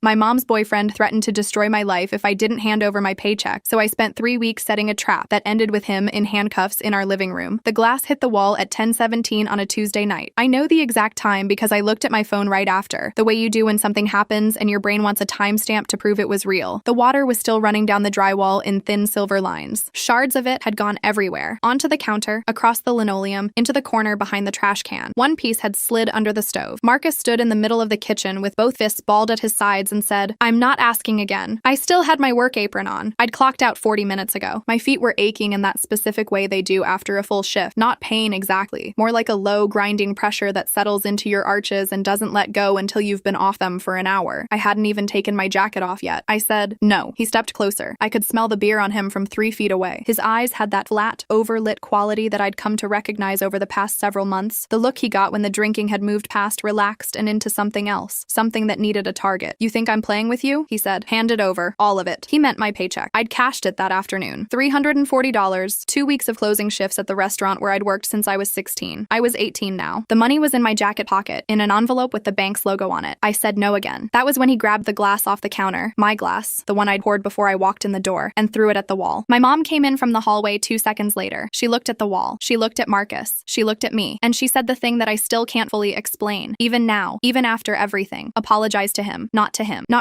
My mom's boyfriend threatened to destroy my life if I didn't hand over my paycheck, so I spent 3 weeks setting a trap that ended with him in handcuffs in our living room. The glass hit the wall at 10:17 on a Tuesday night. I know the exact time because I looked at my phone right after, the way you do when something happens and your brain wants a timestamp to prove it was real. The water was still running down the drywall in thin silver lines. Shards of it had gone everywhere, onto the counter, across the linoleum, into the corner behind the trash can. One piece had slid under the stove. Marcus stood in the middle of the kitchen with both fists balled at his sides and said, "I'm not asking again." I still had my work apron on. I'd clocked out 40 minutes ago. My feet were aching in that specific way they do after a full shift. Not pain exactly, more like a low grinding pressure that settles into your arches and doesn't let go until you've been off them for an hour. I hadn't even taken my jacket off yet. I said, "No." He stepped closer. I could smell the beer on him from 3 feet away. His eyes had that flat, overlit quality that I'd come to recognize over the past several months. The look he got when the drinking had moved past relaxed and into something else, something that needed a target. "You think I'm playing with you?" he said. "Hand it over. All of it." He meant my paycheck. I'd cashed it that afternoon. $340, 2 weeks of closing shifts at the restaurant where I'd worked since I was 16. I was 18 now. The money was in my jacket pocket, in an envelope with the bank's logo on it. I said no again. That was when he grabbed the glass off the counter, my glass, the one I'd poured before I walked in the door, and threw it at the wall. My mom came in from the hallway 2 seconds later. She looked at the wall. She looked at Marcus. She looked at me. And she said the thing that I still can't fully explain, even now, even after everything. Apologize to him, not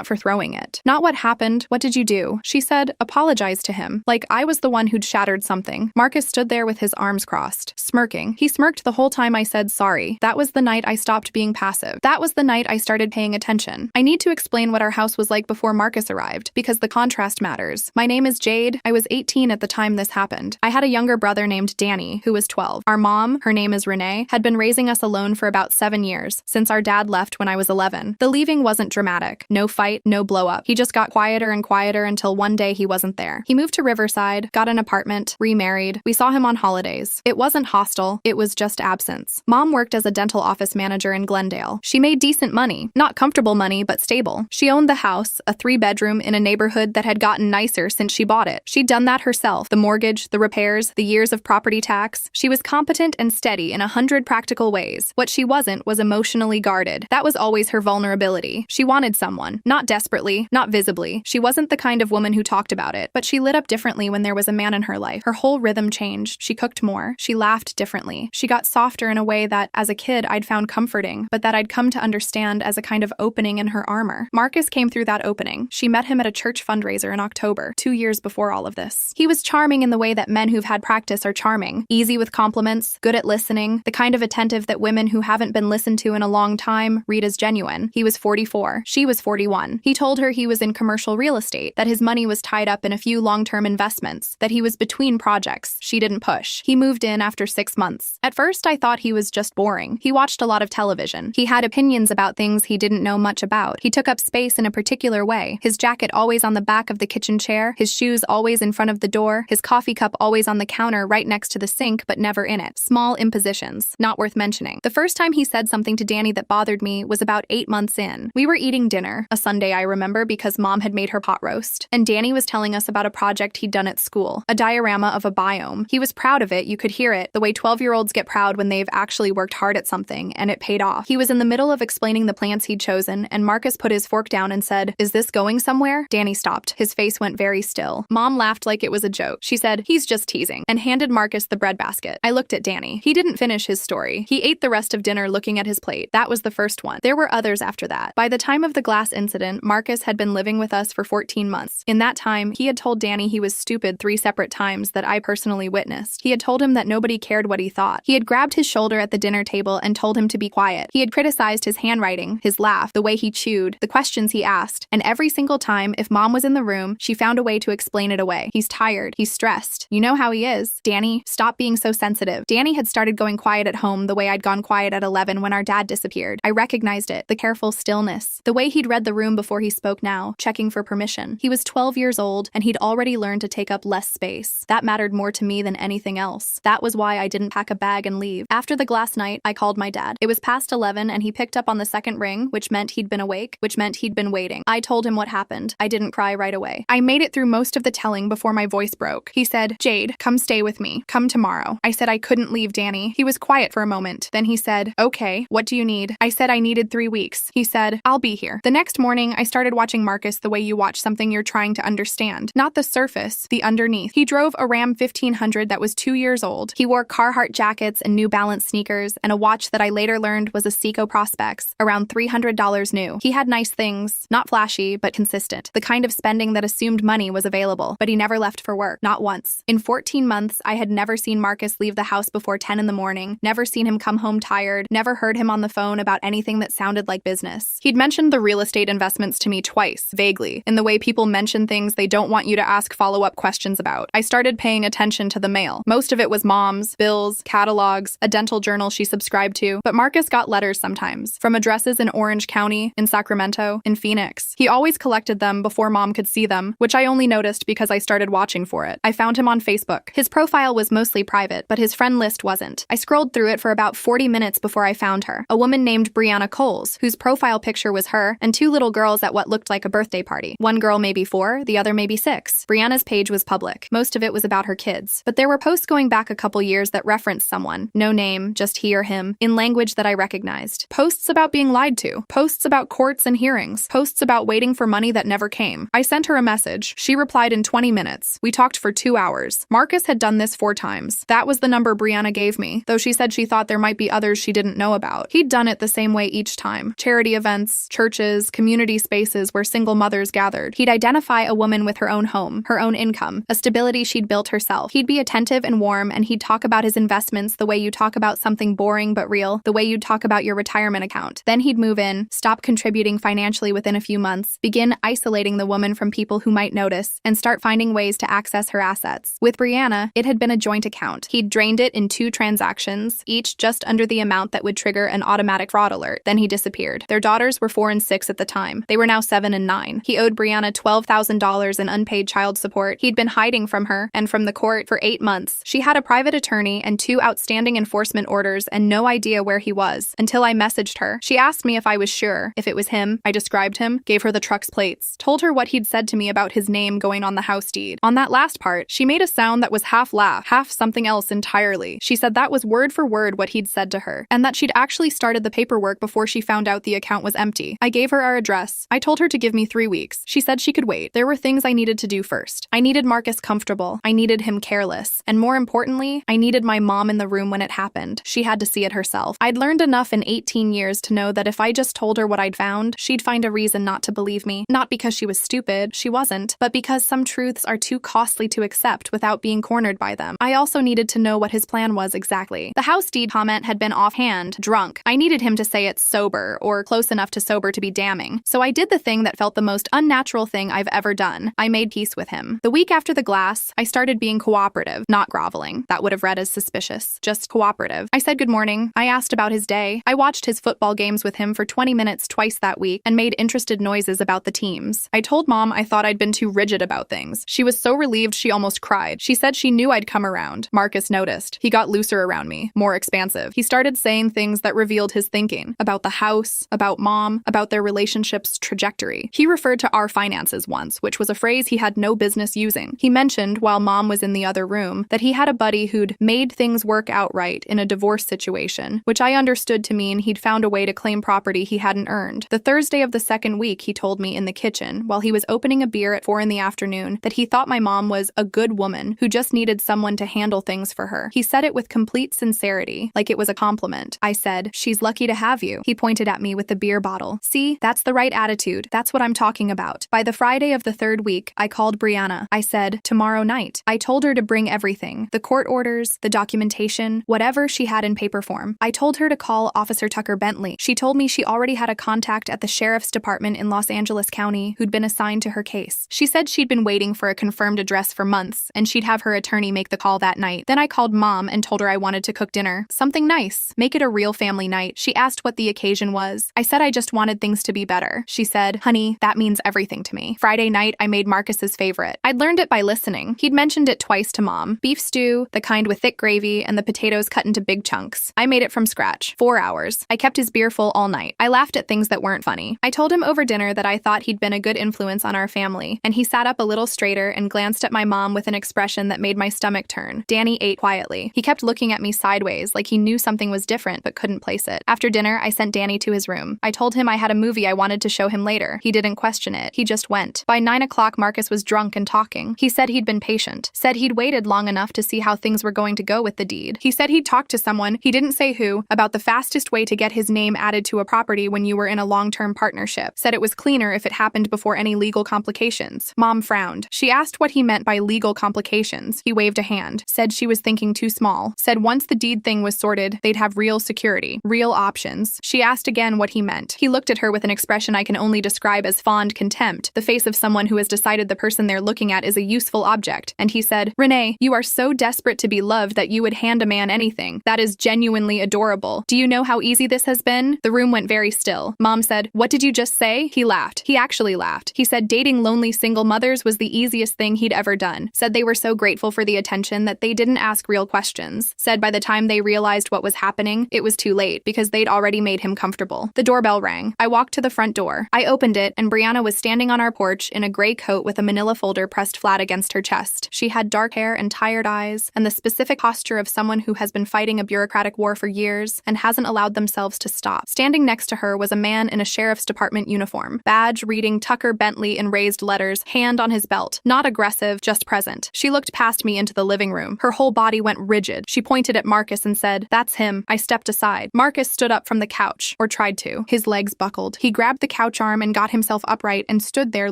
for throwing it. Not what happened, what did you do? She said, apologize to him, like I was the one who'd shattered something. Marcus stood there with his arms crossed, smirking. He smirked the whole time I said sorry. That was the night I stopped being passive. That was the night I started paying attention. I need to explain what our house was like before Marcus arrived, because the contrast matters. My name is Jade. I was 18 at the time this happened. I had a younger brother named Danny, who was 12. Our mom, her name is Renee, had been raising us alone for about 7 years, since our dad left when I was 11. The leaving wasn't dramatic. No fight, no blow up. He just got quieter and quieter until one day he wasn't there. He moved to Riverside, got an apartment, remarried. We saw him on holidays. It wasn't hostile, it was just absence. Mom worked as a dental office manager in Glendale. She made decent money. Not comfortable money, but stable. She owned the house, a 3-bedroom in a neighborhood that had gotten nicer since she bought it. She'd done that herself. The mortgage, the repairs, the years of property tax. She was competent and steady in 100 practical ways. What she wasn't was emotionally guarded. That was always her vulnerability. She wanted someone. Not desperately, not visibly. She wasn't the kind of woman who talked about it, but she lit up differently when there was a man in her life. Her whole rhythm changed. She cooked more. She laughed differently. She got softer in a way that, as a kid, I'd found comforting, but that I'd come to understand as a kind of opening in her armor. Marcus came through that opening. She met him at a church fundraiser in October, 2 years before all of this. He was charming in the way that men who've had practice are charming. Easy with compliments, good at listening, the kind of attentive that women who haven't been listened to in a long time read as genuine. He was 44. She was 41. He told her he was in commercial real estate, that his money was tied up in a few long-term investments, that he was between projects. She didn't push. He moved in after 6 months. At first, I thought he was just boring. He watched a lot of television. He had opinions about things he didn't know much about. He took up space in a particular way. His jacket always on the back of the kitchen chair, his shoes always in front of the door, his coffee cup always on the counter right next to the sink but never in it. Small impositions, not worth mentioning. The first time he said something to Danny that bothered me was about 8 months in. We were eating dinner, a Sunday I remember because Mom had made her pot roast, and Danny was telling us about a project he'd done at school, a diorama of a biome. He was proud of it, you could hear it, the way 12-year-olds get proud when they've actually worked hard at something, and it paid off. He was in the middle of explaining the plants he'd chosen, and Marcus put his fork down and said, "Is this going somewhere?" Danny stopped. His face went very still. Mom laughed like it was a joke. She said, "He's just teasing," and handed Marcus the breadbasket. I looked at Danny. He didn't finish his story. He ate the rest of dinner looking at his plate. That was the first one. There were others after that. By the time of the glass incident, Marcus had been living with us for 14 months. In that time, he had told Danny he was stupid 3 separate times that I personally witnessed. He had told him that nobody cared what he thought. He had grabbed his shoulder at the dinner table and told him to be quiet. He had criticized his handwriting, his laugh, the way he chewed, the questions he asked, and every single time, if Mom was in the room, she found a way to explain it away. He's tired. He's stressed. You know how he is. Danny, stop being so sensitive. Danny had started going quiet at home the way I'd gone quiet at 11 when our dad disappeared. I recognized it. The careful stillness. The way he'd read the room before he spoke now, checking for permission. He was 12 years old, and he'd already learned to take up less space. That mattered more to me than anything else. That was why I didn't pack a bag and leave. After the glass night, I called my dad. It was past 11, and he picked up on the second ring, which meant he'd been awake, which meant he'd been waiting. I told him what happened. I didn't cry right away. I made it through most of the telling before my voice broke. He said, "Jade, come stay with me. Come tomorrow." I said I couldn't leave Danny. He was quiet for a moment. Then he said, "Okay, what do you need?" I said I needed 3 weeks. He said, "I'll be here." The next next morning, I started watching Marcus the way you watch something you're trying to understand. Not the surface, the underneath. He drove a Ram 1500 that was 2 years old. He wore Carhartt jackets and New Balance sneakers, and a watch that I later learned was a Seiko Prospex, around $300 new. He had nice things, not flashy, but consistent. The kind of spending that assumed money was available, but he never left for work, not once. In 14 months, I had never seen Marcus leave the house before 10 in the morning, never seen him come home tired, never heard him on the phone about anything that sounded like business. He'd mentioned the real estate investments to me twice, vaguely, in the way people mention things they don't want you to ask follow-up questions about. I started paying attention to the mail. Most of it was mom's, bills, catalogs, a dental journal she subscribed to, but Marcus got letters sometimes, from addresses in Orange County, in Sacramento, in Phoenix. He always collected them before mom could see them, which I only noticed because I started watching for it. I found him on Facebook. His profile was mostly private, but his friend list wasn't. I scrolled through it for about 40 minutes before I found her, a woman named Brianna Coles, whose profile picture was her and 2 little girls at what looked like a birthday party. One girl maybe 4, the other maybe 6. Brianna's page was public. Most of it was about her kids, but there were posts going back a couple years that referenced someone, no name, just he or him, in language that I recognized. Posts about being lied to, posts about courts and hearings, posts about waiting for money that never came. I sent her a message. She replied in 20 minutes. We talked for 2 hours. Marcus had done this 4 times. That was the number Brianna gave me, though she said she thought there might be others she didn't know about. He'd done it the same way each time. Charity events, churches, community spaces where single mothers gathered. He'd identify a woman with her own home, her own income, a stability she'd built herself. He'd be attentive and warm, and he'd talk about his investments the way you talk about something boring but real, the way you'd talk about your retirement account. Then he'd move in, stop contributing financially within a few months, begin isolating the woman from people who might notice, and start finding ways to access her assets. With Brianna, it had been a joint account. He'd drained it in 2 transactions, each just under the amount that would trigger an automatic fraud alert. Then he disappeared. Their daughters were 4 and 6 at the time. They were now 7 and 9. He owed Brianna $12,000 in unpaid child support. He'd been hiding from her and from the court for 8 months. She had a private attorney and 2 outstanding enforcement orders and no idea where he was until I messaged her. She asked me if I was sure. If it was him, I described him, gave her the truck's plates, told her what he'd said to me about his name going on the house deed. On that last part, she made a sound that was half laugh, half something else entirely. She said that was word for word what he'd said to her, and that she'd actually started the paperwork before she found out the account was empty. I gave her our address. I told her to give me 3 weeks. She said she could wait. There were things I needed to do first. I needed Marcus comfortable. I needed him careless. And more importantly, I needed my mom in the room when it happened. She had to see it herself. I'd learned enough in 18 years to know that if I just told her what I'd found, she'd find a reason not to believe me. Not because she was stupid, she wasn't, but because some truths are too costly to accept without being cornered by them. I also needed to know what his plan was exactly. The house deed comment had been offhand, drunk. I needed him to say it's sober, or close enough to sober to be damning. So I did the thing that felt the most unnatural thing I've ever done. I made peace with him. The week after the glass, I started being cooperative, not groveling. That would have read as suspicious. Just cooperative. I said good morning. I asked about his day. I watched his football games with him for 20 minutes twice that week and made interested noises about the teams. I told mom I thought I'd been too rigid about things. She was so relieved she almost cried. She said she knew I'd come around. Marcus noticed. He got looser around me, more expansive. He started saying things that revealed his thinking about the house, about mom, about their relationship's trajectory. He referred to our finances once, which was a phrase he had no business using. He mentioned, while mom was in the other room, that he had a buddy who'd made things work out right in a divorce situation, which I understood to mean he'd found a way to claim property he hadn't earned. The Thursday of the second week, he told me in the kitchen, while he was opening a beer at 4 in the afternoon, that he thought my mom was a good woman who just needed someone to handle things for her. He said it with complete sincerity, like it was a compliment. I said, "She's lucky to have you." He pointed at me with the beer bottle. "See, that's the right attitude. That's what I'm talking about." By the Friday of the 3rd week, I called Brianna. I said, "Tomorrow night." I told her to bring everything, the court orders, the documentation, whatever she had in paper form. I told her to call Officer Tucker Bentley. She told me she already had a contact at the sheriff's department in Los Angeles County who'd been assigned to her case. She said she'd been waiting for a confirmed address for months, and she'd have her attorney make the call that night. Then I called mom and told her I wanted to cook dinner. Something nice. Make it a real family night. She asked what the occasion was. I said I just wanted things to be better. She said, "Honey, that means everything to me." Friday night, I made Marcus's favorite. I'd learned it by listening. He'd mentioned it twice to mom. Beef stew, the kind with thick gravy, and the potatoes cut into big chunks. I made it from scratch. 4 hours. I kept his beer full all night. I laughed at things that weren't funny. I told him over dinner that I thought he'd been a good influence on our family, and he sat up a little straighter and glanced at my mom with an expression that made my stomach turn. Danny ate quietly. He kept looking at me sideways, like he knew something was different but couldn't place it. After dinner, I sent Danny to his room. I told him I had a movie I wanted to show him later. He didn't question it. He just went. By 9 o'clock, Marcus was drunk and talking. He said he'd been patient. Said he'd waited long enough to see how things were going to go with the deed. He said he'd talked to someone, he didn't say who, about the fastest way to get his name added to a property when you were in a long-term partnership. Said it was cleaner if it happened before any legal complications. Mom frowned. She asked what he meant by legal complications. He waved a hand. Said she was thinking too small. Said once the deed thing was sorted, they'd have real security, real options. She asked again what he meant. He looked at her with an expression I can only describe as fond contempt, the face of someone who has decided the person they're looking at is a useful object. And he said, "Renee, you are so desperate to be loved that you would hand a man anything. That is genuinely adorable. Do you know how easy this has been?" The room went very still. Mom said, "What did you just say?" He laughed. He actually laughed. He said dating lonely single mothers was the easiest thing he'd ever done. Said they were so grateful for the attention that they didn't ask real questions. Said by the time they realized what was happening, it was too late because they'd already made him comfortable. The doorbell rang. I walked to the front door. I opened it, and Brianna was standing on our porch in a gray coat with a manila folder pressed flat against her chest. She had dark hair and tired eyes, and the specific posture of someone who has been fighting a bureaucratic war for years and hasn't allowed themselves to stop. Standing next to her was a man in a sheriff's department uniform, badge reading Tucker Bentley in raised letters, hand on his belt. Not aggressive, just present. She looked past me into the living room. Her whole body went rigid. She pointed at Marcus and said, "That's him." I stepped aside. Marcus stood up from the couch, or tried to. His legs buckled. He grabbed the couch arm and got himself upright and stood there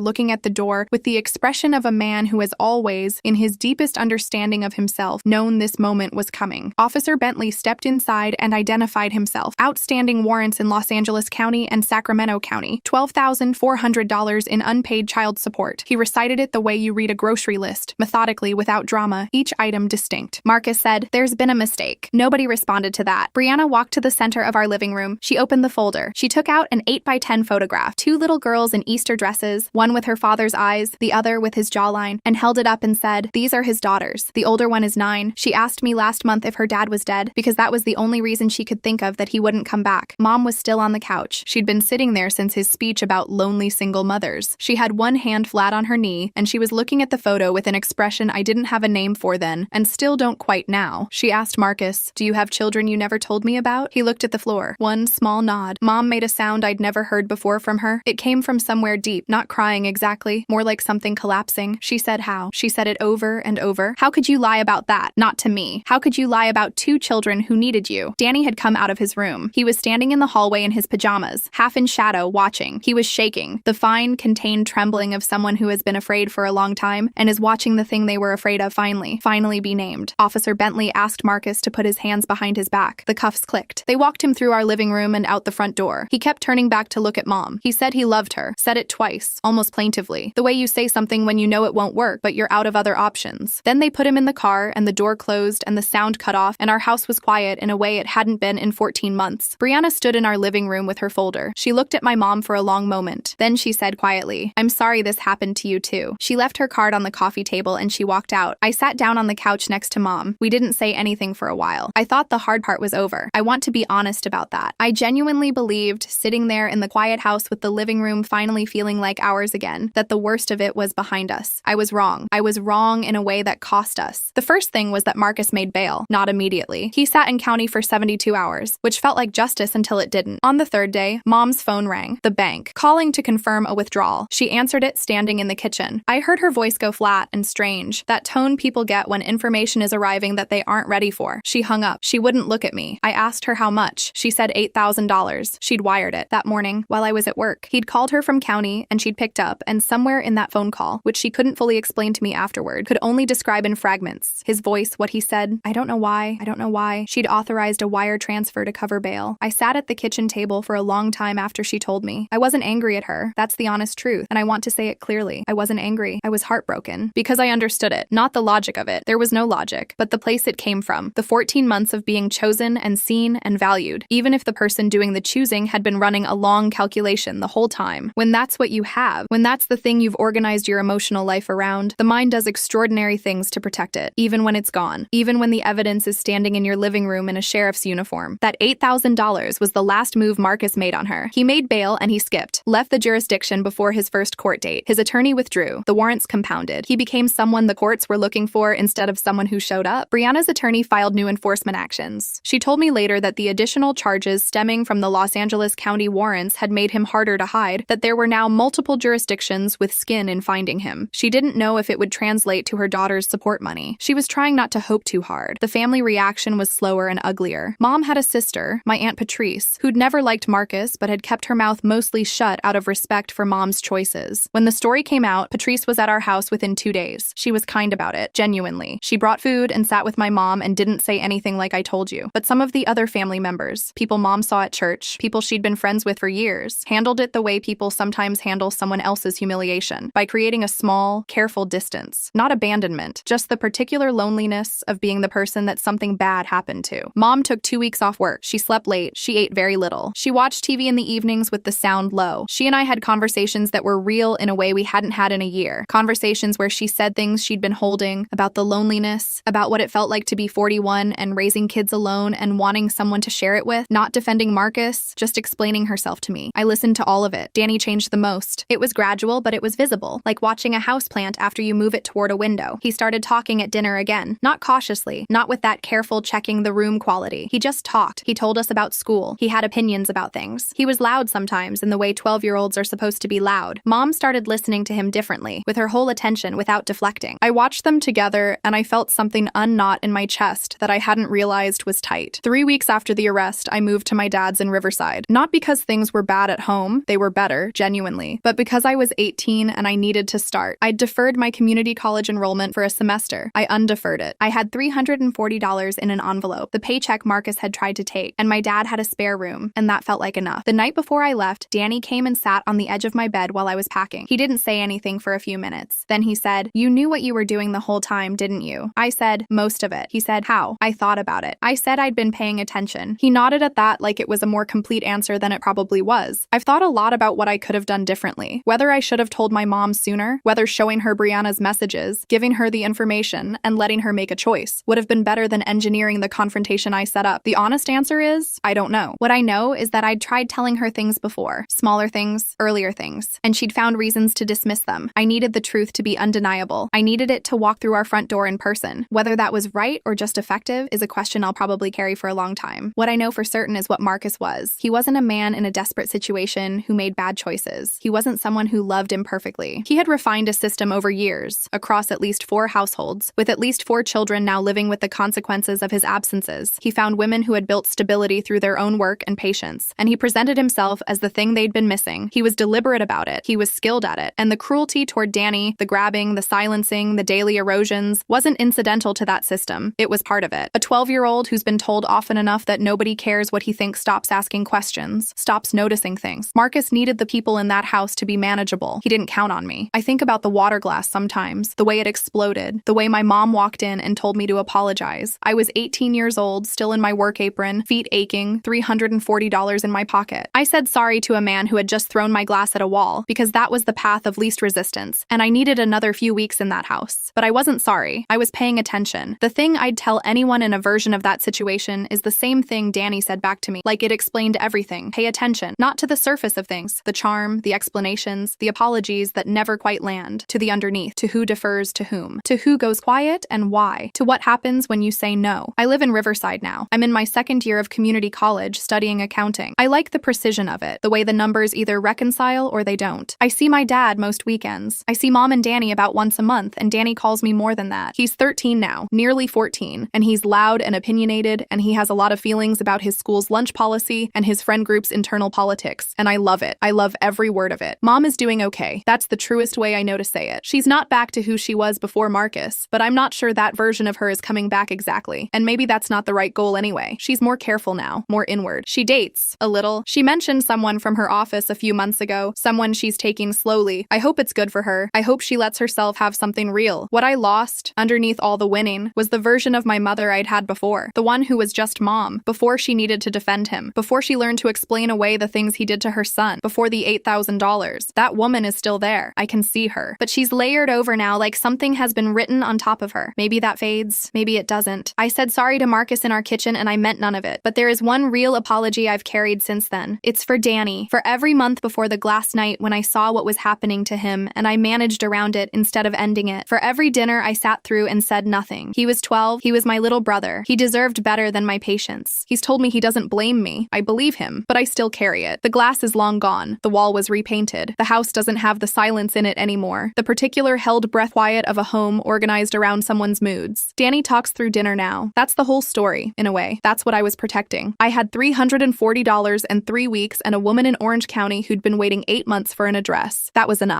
looking at the door with the expression of a man who has always, in his deepest understanding of himself, known this moment was coming. Officer Bentley stepped inside and identified himself. Outstanding warrants in Los Angeles County and Sacramento County. $12,400 in unpaid child support. He recited it the way you read a grocery list, methodically, without drama, each item distinct. Marcus said, "There's been a mistake." Nobody responded to that. Brianna walked to the center of our living room. She opened the folder. She took out an 8x10 photograph. Two little girls in Easter dresses, one with her father's eyes, the other with his jawline, and held it up and said, "These are his daughters. The older one is 9. She asked me last month if her dad was dead, because that was the only reason she could think of that he wouldn't come back." Mom was still on the couch. She'd been sitting there since his speech about lonely single mothers. She had one hand flat on her knee, and she was looking at the photo with an expression I didn't have a name for then, and still don't quite now. She asked Marcus, "Do you have children you never told me about?" He looked at the floor. One small nod. Mom made a sound I'd never heard before from her. It came from somewhere deep, not crying exactly, more like something collapsing. She said how. She said it over and over. "How could you lie about that? Not to me. How could you lie about 2 children who needed you?" Danny had come out of his room. He was standing in the hallway in his pajamas, half in shadow, watching. He was shaking, the fine, contained trembling of someone who has been afraid for a long time and is watching the thing they were afraid of finally be named. Officer Bentley asked Marcus to put his hands behind his back. The cuffs clicked. They walked him through our living room and out the front door. He kept turning back to look at Mom. He said he loved her, said it twice, almost plaintively. The way you say something when you know it won't work, but you're out of other options. Then they put him in the car, and the door closed, and the sound cut off, and our house was quiet in a way it hadn't been in 14 months. Brianna stood in our living room with her folder. She looked at my mom for a long moment. Then she said quietly, "I'm sorry this happened to you too." She left her card on the coffee table and she walked out. I sat down on the couch next to Mom. We didn't say anything for a while. I thought the hard part was over. I want to be honest about that. I genuinely believed, sitting there in the quiet house with the living room finally feeling like ours again, that the worst of it was behind us. I was wrong. I was wrong in a way that cost us. The first thing was that Marcus made bail. Not immediately. He sat in county for 72 hours, which felt like justice until it didn't. On the 3rd day, Mom's phone rang. The bank. Calling to confirm a withdrawal. She answered it standing in the kitchen. I heard her voice go flat and strange. That tone people get when information is arriving that they aren't ready for. She hung up. She wouldn't look at me. I asked her how much. She said $8,000. She'd wired it that morning while I was at work. He'd called her from county and she'd picked up, and somewhere in that phone call, which she couldn't fully explain to me afterward, could only describe in fragments. His voice, what he said, I don't know why. She'd authorized a wire transfer to cover bail. I sat at the kitchen table for a long time after she told me. I wasn't angry at her. That's the honest truth, and I want to say it clearly. I wasn't angry. I was heartbroken. Because I understood it. Not the logic of it. There was no logic, but the place it came from. The 14 months of being chosen and seen and valued, even if the person doing the choosing had been running a long calculation the whole time. When that's what you have, when that's the thing you've organized your emotional life around, the mind does extraordinary things to protect it, even when it's gone, even when the evidence is standing in your living room in a sheriff's uniform. That $8,000 was the last move Marcus made on her. He made bail and he skipped, left the jurisdiction before his first court date. His attorney withdrew. The warrants compounded. He became someone the courts were looking for instead of someone who showed up. Brianna's attorney filed new enforcement actions. She told me later that the additional charges stemming from the Los Angeles County warrants had made him harder to hide, that there were now multiple jurisdictions with skin in finding him. She didn't know if it would translate to her daughter's support money. She was trying not to hope too hard. The family reaction was slower and uglier. Mom had a sister, my Aunt Patrice, who'd never liked Marcus but had kept her mouth mostly shut out of respect for Mom's choices. When the story came out, Patrice was at our house within 2 days. She was kind about it, genuinely. She brought food and sat with my mom and didn't say anything like I told you. But some of the other family members, people Mom saw at church, people she'd been friends with for years, handled it the way people sometimes handle someone else's humiliation, by creating a small, careful distance. Not abandonment, just the particular loneliness of being the person that something bad happened to. Mom took 2 weeks off work. She slept late. She ate very little. She watched TV in the evenings with the sound low. She and I had conversations that were real in a way we hadn't had in a year. Conversations where she said things she'd been holding, about the loneliness, about what it felt like to be 41 and raising kids alone and wanting someone to share it with, not defending Marcus, just explaining herself to me. I listened to all of it. Danny changed the most. It was gradual, but it was visible, like watching a houseplant after you move it toward a window. He started talking at dinner again, not cautiously, not with that careful checking the room quality. He just talked. He told us about school. He had opinions about things. He was loud sometimes in the way 12-year-olds are supposed to be loud. Mom started listening to him differently, with her whole attention without deflecting. I watched them together, and I felt something unknot in my chest that I hadn't realized was tight. 3 weeks after the arrest, I moved to my dad's in Riverside. Not because things were bad at home, they were better, genuinely, but because I was 18 and I needed to start. I deferred my community college enrollment for a semester. I undeferred it. I had $340 in an envelope, the paycheck Marcus had tried to take, and my dad had a spare room, and that felt like enough. The night before I left, Danny came and sat on the edge of my bed while I was packing. He didn't say anything for a few minutes. Then he said, "You knew what you were doing the whole time, didn't you?" I said, "Most of it." He said, "How?" I thought about it. I said I'd been paying attention. He nodded at that like it was a more complete answer than it probably was. I've thought a lot about what I could have done differently. Whether I should have told my mom sooner, whether showing her Brianna's messages, giving her the information, and letting her make a choice would have been better than engineering the confrontation I set up. The honest answer is, I don't know. What I know is that I'd tried telling her things before, smaller things, earlier things, and she'd found reasons to dismiss them. I needed the truth to be undeniable. I needed it to walk through our front door in person. Whether that was right or just effective is a question I'll probably carry for a long time. What I know for certain is what Marcus was. He wasn't a man in a desperate situation who made bad choices. He wasn't someone who loved imperfectly. He had refined a system over years, across at least 4 households, with at least 4 children now living with the consequences of his absences. He found women who had built stability through their own work and patience, and he presented himself as the thing they'd been missing. He was deliberate about it. He was skilled at it. And the cruelty toward Danny, the grabbing, the silencing, the daily erosions, wasn't incidental to that system. It was part of it. A 12-year-old who's been told often enough that nobody cares what he thinks stops asking questions, stops noticing things. Marcus needed the people in that house to be manageable. He didn't count on me. I think about the water glass sometimes, the way it exploded, the way my mom walked in and told me to apologize. I was 18 years old, still in my work apron, feet aching, $340 in my pocket. I said sorry to a man who had just thrown my glass at a wall, because that was the path of least resistance, and I needed another few weeks in that house. But I wasn't sorry. I was paying attention. The thing I'd tell anyone in a version of that situation is the same thing Danny said back to me, like it explained everything. Pay attention, not to the surface of things, the charm, the explanations, the apologies that never quite land, to the underneath, to who defers to whom, to who goes quiet and why, to what happens when you say no. I live in Riverside now. I'm in my second year of community college studying accounting. I like the precision of it, the way the numbers either reconcile or they don't. I see my dad most weekends. I see Mom and Danny about once a month, and Danny calls me more than that. He's 13 now, nearly 14, and he's loud and opinionated, and he has a lot of feelings about his school's lunch policy and his friend group's internal politics, and I love it. I love every word of it. Mom is doing okay. That's the truest way I know to say it. She's not back to who she was before Marcus, but I'm not sure that version of her is coming back exactly, and maybe that's not the right goal anyway. She's more careful now, more inward. She dates, a little. She mentioned someone from her office a few months ago, someone she's taking slowly. I hope it's good for her. I hope she lets herself have something real. What I lost, underneath all the winning, was the version of my mother I'd had before, the one who was just mom, before she needed to defend him, before she learned to explain away the things he did to her son, before the $8,000. That woman is still there. I can see her. But she's layered over now like something has been written on top of her. Maybe that fades. Maybe it doesn't. I said sorry to Marcus in our kitchen and I meant none of it. But there is one real apology I've carried since then. It's for Danny. For every month before the glass night when I saw what was happening to him and I managed around it instead of ending it. For every dinner I sat through and said nothing. He was 12. He was my little brother. He deserved better than my patience. He's told me he doesn't blame me. I believe him, but I still carry it. The glass is long gone. The wall was repainted. The house doesn't have the silence in it anymore. The particular held breath quiet of a home organized around someone's moods. Danny talks through dinner now. That's the whole story, in a way. That's what I was protecting. I had $340 and 3 weeks and a woman in Orange County who'd been waiting 8 months for an address. That was enough.